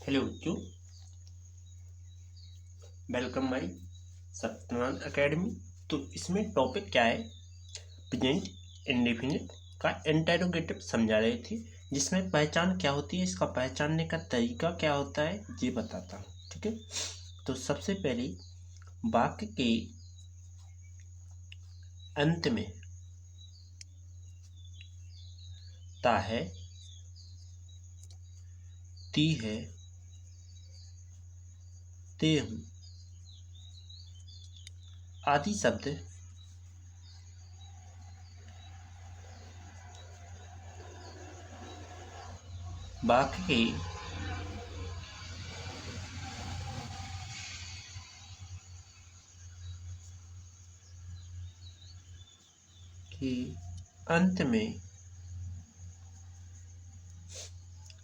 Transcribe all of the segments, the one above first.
Hello बच्चों, welcome my Satyanarayan academy. तो इसमें टॉपिक क्या है? प्रेजेंट इंडेफिनिट का इंटेरोगेटिव समझा रहे थे, जिसमें पहचान क्या होती है, इसका पहचानने का तरीका क्या होता है ये बताता हूँ। ठीक है, तो सबसे पहले वाक्य के अंत में ता है, ती है, ते हूँ आदि शब्द वाक्य के अंत में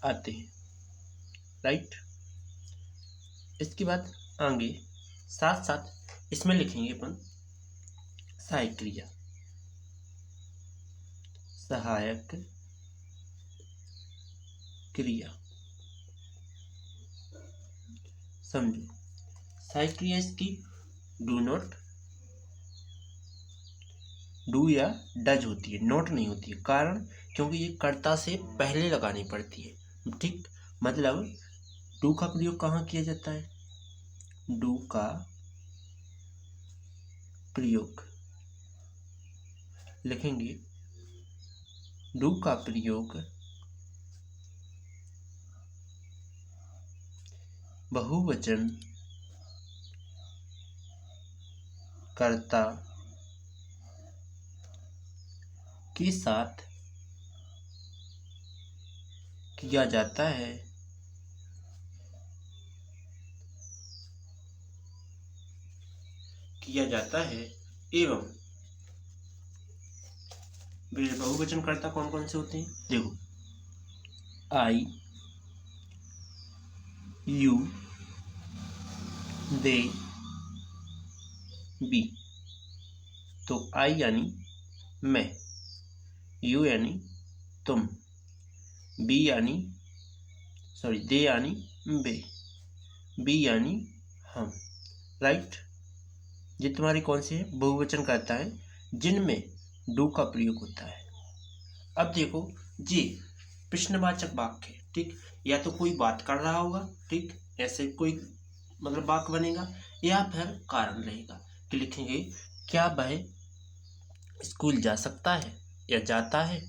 आते हैं। राइट, इसके बाद आगे साथ साथ इसमें लिखेंगे अपन सहायक क्रिया, सहायक क्रिया। समझो, सहायक क्रिया इसकी डू नॉट, डू या डज होती है, नॉट नहीं होती है। कारण क्योंकि ये कर्ता से पहले लगानी पड़ती है। ठीक, मतलब डू का प्रयोग कहाँ किया जाता है? डू का प्रयोग लिखेंगे, डू का प्रयोग बहुवचन कर्ता के साथ किया जाता है, एवं बहुवचन कर्ता कौन कौन से होते हैं? देखो, आई, यू, दे, बी। तो आई यानी मैं, यू यानी तुम, बी यानी दे यानी बे, बी यानी हम। राइट, ये तुम्हारी कौन सी है? बहुवचन कर्ता है जिनमें डू का प्रयोग होता है। अब देखो, ये प्रश्नवाचक वाक्य है। ठीक, या तो कोई बात कर रहा होगा, ठीक, ऐसे कोई मतलब वाक्य बनेगा, या फिर कारण रहेगा कि लिखेंगे क्या वह स्कूल जा सकता है या जाता है।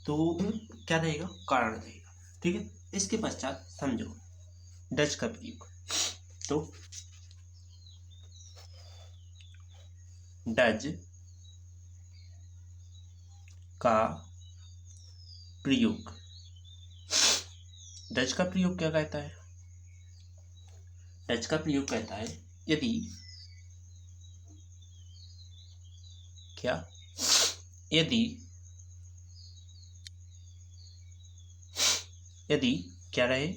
तो क्या रहेगा? कारण रहेगा। ठीक है, इसके पश्चात समझो डज का प्रयोग। तो डज का प्रयोग, डज का प्रयोग क्या कहता है? डज का प्रयोग कहता है यदि क्या, यदि क्या रहे,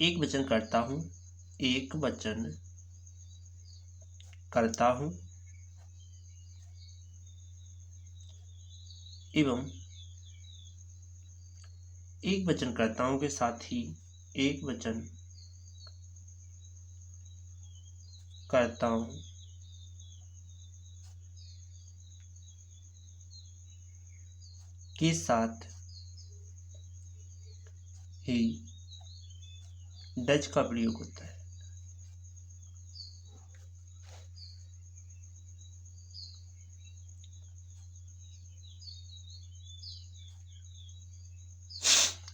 एक वचन करता हूं, एक वचन करता हूं एवं एक वचन कर्ताओं के साथ ही एक वचन कर्ताओं के साथ ही डज का प्रयोग होता है।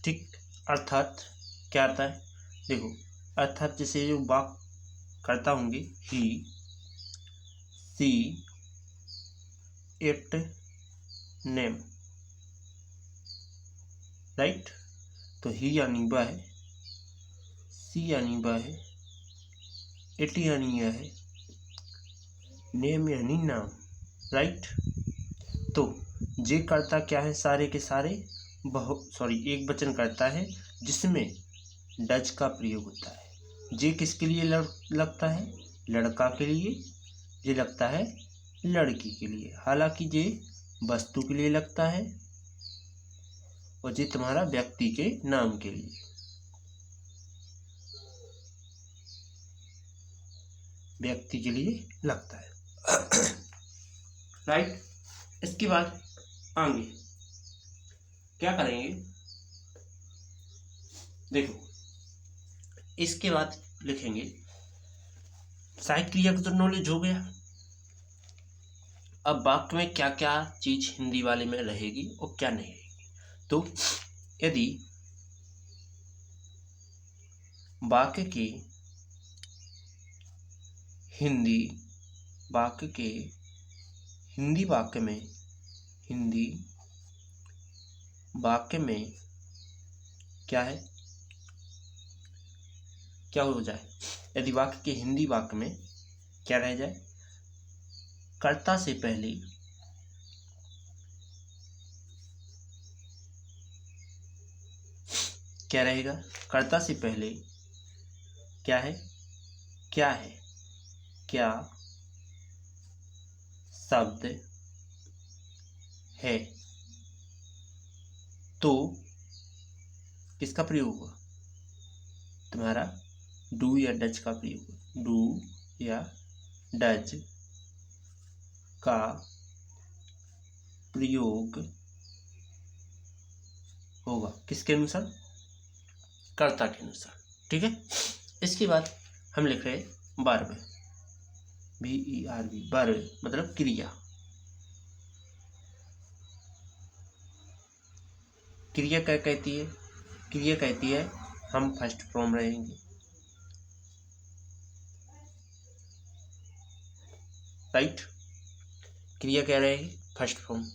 ठीक, अर्थात क्या आता है? देखो, अर्थात जैसे जो वाक्य करता होंगे, ही, सी, इट, नेम। राइट, तो ही यानी वह, सी यानी वह, इट यानी यह, नेम यानी नाम। राइट, तो जे करता क्या है? सारे के सारे एक वचन करता है जिसमें डज का प्रयोग होता है। जे किसके लिए लगता है? लड़का के लिए। ये लगता है लड़की के लिए। हालांकि जे वस्तु के लिए लगता है, और ये तुम्हारा व्यक्ति के नाम के लिए। व्यक्ति के लिए लगता है। राइट। इसके बाद आगे क्या करेंगे, देखो इसके बाद लिखेंगे सहायक क्रिया का तो नॉलेज हो गया। अब वाक्य में क्या क्या चीज हिंदी वाले में रहेगी और क्या नहीं रहेगी। तो यदि वाक्य के हिंदी वाक्य में क्या है, क्या हो जाए, यदि वाक्य के हिंदी वाक्य में क्या रह जाए, कर्ता से पहले क्या रहेगा, कर्ता से पहले क्या है, क्या शब्द है, तो किसका प्रयोग होगा, तुम्हारा डू या डज का प्रयोग, डू या डज का प्रयोग होगा, किसके अनुसार, कर्ता के अनुसार। ठीक है। इसके बाद हम लिख रहे हैं वर्ब, VERB, वर्ब मतलब क्रिया। क्रिया क्या कहती है, क्रिया कहती है हम फर्स्ट फॉर्म रहेंगे। राइट। क्रिया क्या रहेगी, फर्स्ट फॉर्म।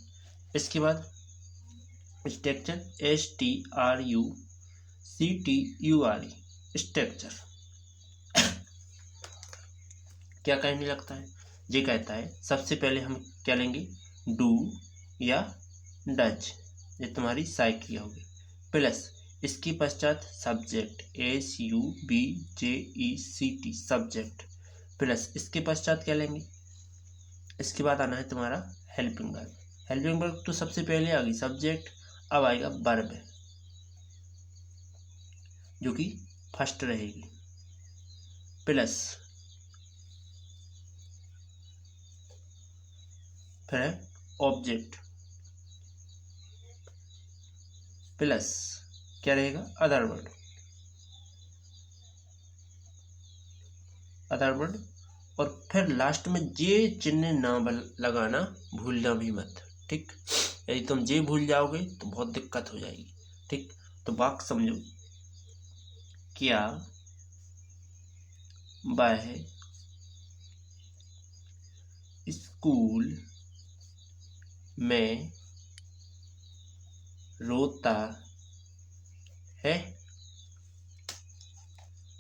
इसके बाद स्ट्रक्चर, STRUCTURE, स्ट्रक्चर क्या कहने लगता है, ये कहता है सबसे पहले हम क्या लेंगे, डू या डज, ये तुम्हारी सहायक क्रिया होगी, प्लस इसके पश्चात सब्जेक्ट, SUBJECT, सब्जेक्ट, प्लस इसके पश्चात क्या लेंगे, इसके बाद आना है तुम्हारा हेल्पिंग वर्ब। हेल्पिंग वर्ब तो सबसे पहले आ गई सब्जेक्ट, अब आएगा वर्ब जो कि फर्स्ट रहेगी, प्लस फिर है ऑब्जेक्ट, प्लस क्या रहेगा, अदर वर्ड, और फिर लास्ट में जे चिन्ह ना लगाना भूलना भी मत। ठीक। यदि तुम जे भूल जाओगे तो बहुत दिक्कत हो जाएगी। ठीक। तो वाक्य समझो, क्या वह स्कूल में रोता है,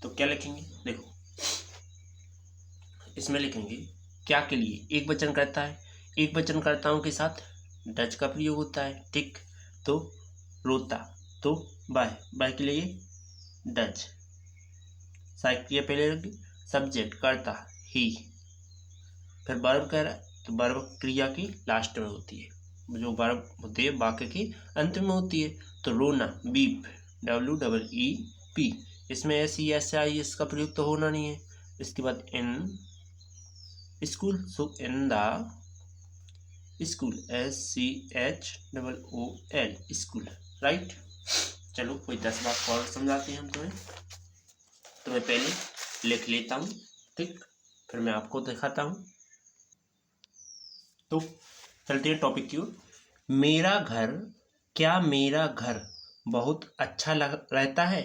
तो क्या लिखेंगे, देखो इसमें लिखेंगे क्या के लिए, एक वचन करता है, एक वचन कर्ताओं के साथ डज का प्रयोग होता है। ठीक। तो रोता, तो बाय के लिए डज, सहायक क्रिया पहले रखी, सब्जेक्ट कर्ता ही, फिर वर्ब कह रहा है तो वर्ब क्रिया की लास्ट में होती है, जो वर्ब होती है वाक्य की अंत में होती है। तो रोना, बीप, WEEP, इसमें SESI इसका प्रयोग तो होना नहीं है। इसके बाद in school, so in the school, SCHOOL, school. Right. चलो कोई 10 बात और समझाते हैं हम तुम्हें, तो मैं पहले लिख लेता हूँ। ठीक। फिर मैं आपको दिखाता हूँ। तो चलते हैं टॉपिक की ओर। मेरा घर, क्या मेरा घर बहुत अच्छा रहता है,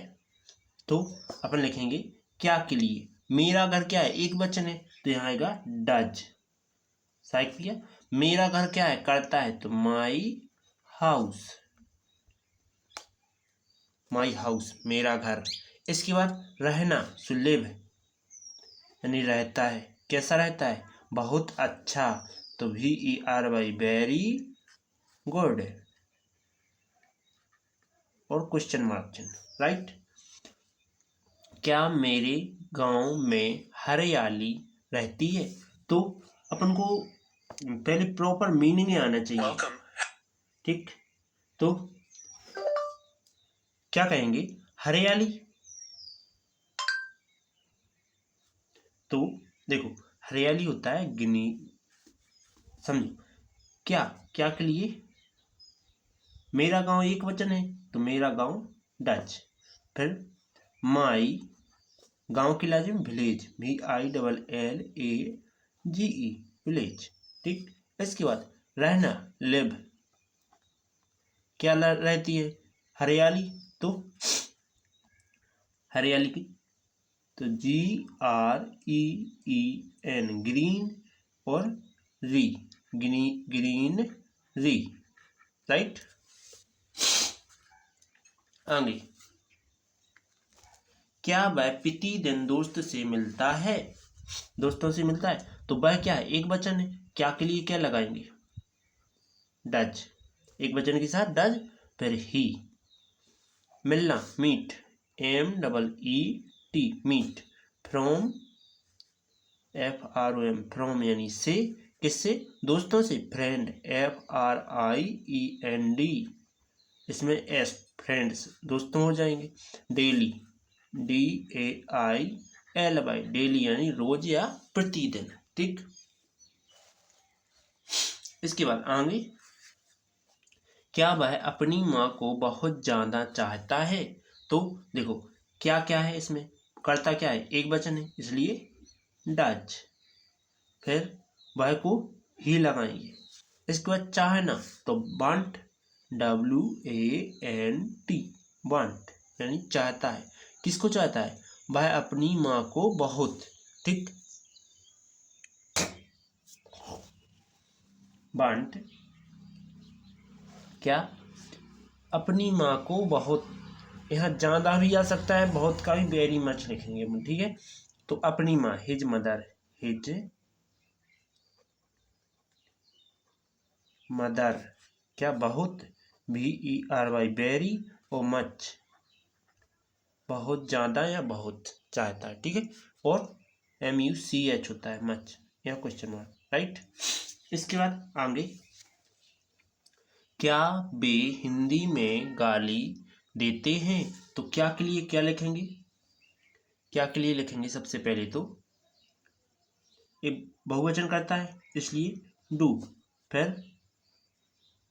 तो अपन लिखेंगे क्या के लिए, मेरा घर क्या है, एक वचन है तो यहाँ आएगा डज, सहायक क्रिया। मेरा घर क्या है, करता है, तो माई हाउस, मेरा घर। इसके बाद रहना, सो लिव, यानी रहता है, कैसा रहता है, बहुत अच्छा, तो VERY, वेरी गुड, और क्वेश्चन मार्क चिन्ह। राइट। क्या मेरे गांव में हरियाली रहती है, तो अपन को पहले प्रॉपर मीनिंग आना चाहिए। ठीक। तो क्या कहेंगे? हरियाली। तो देखो, हरियाली होता है गिनी, समझो क्या क्या के लिए? मेरा गांव एक वचन है तो मेरा गांव डच। फिर माई, गांव की लाजिम विलेज, VILLAGE, विलेज। ठीक। इसके बाद रहना, लिव, क्या रहती है? हरियाली। तो हरियाली की तो GREEN, ग्रीन, और री, ग्रीन री, राइट। आगे, क्या वह प्रतिदिन दोस्त से मिलता है? दोस्तों से मिलता है तो वह क्या है? एक वचन है। क्या के लिए क्या लगाएंगे? डज, एक वचन के साथ डज। फिर ही, मिलना, meet, MEET, meet. From, FROM, from यानी से, किससे? दोस्तों से। फ्रेंड, FRIEND, इसमें एस, फ्रेंड्स, दोस्तों हो जाएंगे। डेली, DAILY, डेली यानी रोज या प्रतिदिन। ठीक। इसके बाद आगे, क्या वह अपनी माँ को बहुत ज्यादा चाहता है? तो देखो, क्या क्या है इसमें? करता क्या है? एक वचन है इसलिए डज। फिर वह को ही लगाएंगे। इसके बाद चाहना तो वांट, WANT, वांट यानी चाहता है। किसको चाहता है? वह अपनी माँ को बहुत। ठीक। वांट क्या? अपनी माँ को बहुत। यहाँ ज्यादा भी आ सकता है, बहुत का भी, वेरी मच लिखेंगे हम। ठीक है। तो अपनी माँ, हिज मदर, हिज मदर, क्या? बहुत, VERY, वेरी, और मच, बहुत ज्यादा या बहुत चाहता है। ठीक है। और MUCH होता है, मच, या क्वेश्चन मार्क, राइट। इसके बाद आगे, क्या वे हिंदी में गाली देते हैं? तो क्या के लिए क्या लिखेंगे? क्या के लिए लिखेंगे? सबसे पहले तो ये बहुवचन करता है इसलिए डू। फिर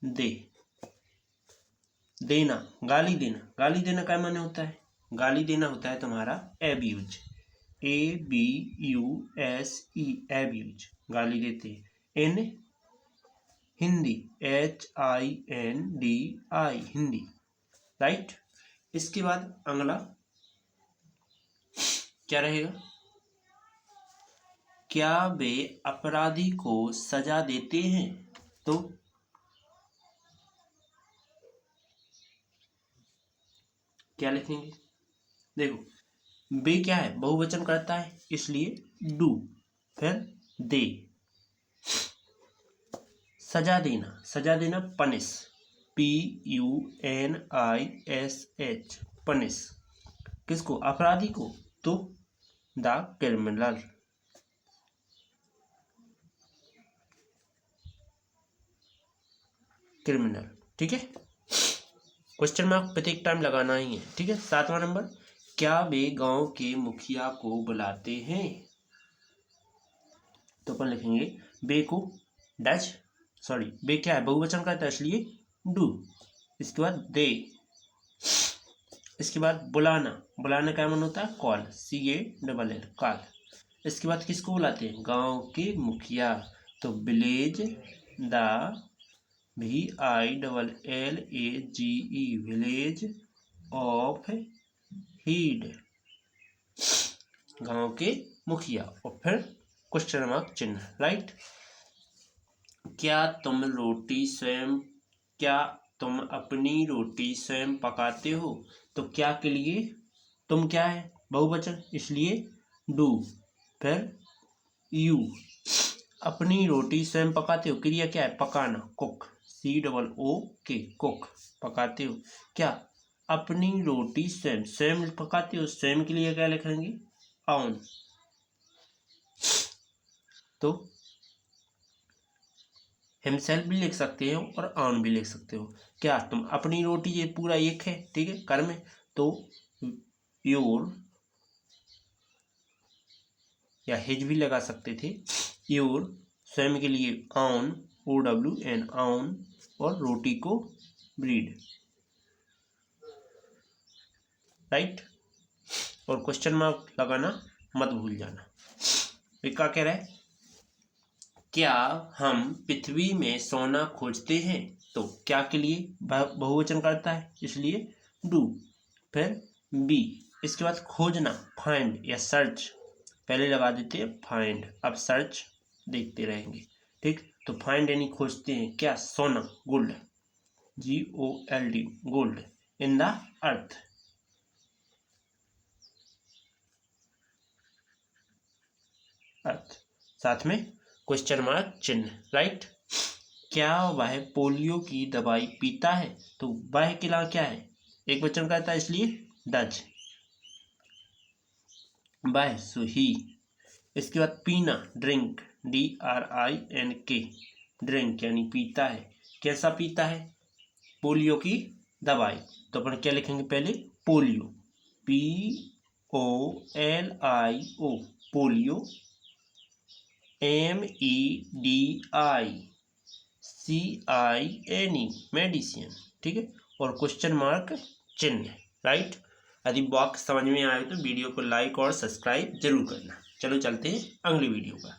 दे, देना, गाली देना। गाली देना क्या माने होता है? गाली देना होता है तुम्हारा एब्यूज, ABUSE, एब्यूज, गाली देते हैं। इन हिंदी, HINDI, हिंदी, राइट। इसके बाद अगला क्या रहेगा? क्या वे अपराधी को सजा देते हैं? तो क्या लिखेंगे? देखो, बे क्या है? बहुवचन करता है इसलिए डू। फिर दे, सजा देना, सजा देना पनिश, PUNISH, पनिश। किसको? अपराधी को। तो द क्रिमिनल, क्रिमिनल। ठीक है। क्वेश्चन मार्क प्रत्येक टाइम लगाना ही है। ठीक है। 7वां नंबर, क्या वे गांव के मुखिया को बुलाते हैं? तो अपन लिखेंगे बे को डच, सॉरी, बे क्या है? बहुवचन का था इसलिए डू। इसके बाद दे। इसके बाद बुलाना, बुलाना क्या मन होता है? Call, CALL, call. इसके बाद किसको बुलाते हैं? गांव के मुखिया। तो village, the VILLAGE, village of head, गांव के मुखिया। और फिर क्वेश्चन मार्क चिन्ह, राइट। क्या तुम अपनी रोटी स्वयं पकाते हो? तो क्या के लिए? तुम क्या है? बहुवचन इसलिए डू। फिर यू, अपनी रोटी स्वयं पकाते हो, क्रिया क्या है? पकाना, कुक, COOK, कुक, पकाते हो। क्या? अपनी रोटी स्वयं, स्वयं पकाते हो, स्वयं के लिए क्या लिखेंगे? ऑन। तो हिमसेल्फ भी लिख सकते हो और ऑन भी लिख सकते हो। क्या तुम अपनी रोटी, ये पूरा एक है, ठीक है, कर में, तो योर या हिज भी लगा सकते थे। योर स्वयं के लिए ऑन, OWN ऑन, और रोटी को ब्रीड, राइट। और क्वेश्चन मार्क लगाना मत भूल जाना। क्या कह रहा है, क्या हम पृथ्वी में सोना खोजते हैं, तो क्या के लिए बहुवचन करता है, इसलिए डू। फिर बी, इसके बाद खोजना, फाइंड या सर्च, पहले लगा देते हैं फाइंड, अब सर्च देखते रहेंगे, ठीक। तो फाइंड यानी खोजते हैं क्या, सोना, gold, GOLD, gold in the earth. Earth, साथ में क्वेश्चन मार्क चिन्ह, राइट। क्या वह पोलियो की दवाई पीता है, तो वह के लिए क्या है, एक वचन कहता है, इसलिए डज, वह, सो ही। इसके बाद पीना, ड्रिंक, DRINK, ड्रिंक यानी पीता है, कैसा पीता है, पोलियो की दवाई, तो अपन क्या लिखेंगे, पहले polio, POLIO, polio, MEDICINE, medicine, ठीक है, और क्वेश्चन मार्क चिन्ह, राइट। यदि बॉक्स समझ में आए तो वीडियो को लाइक और सब्सक्राइब जरूर करना। चलो चलते हैं अगली वीडियो पर।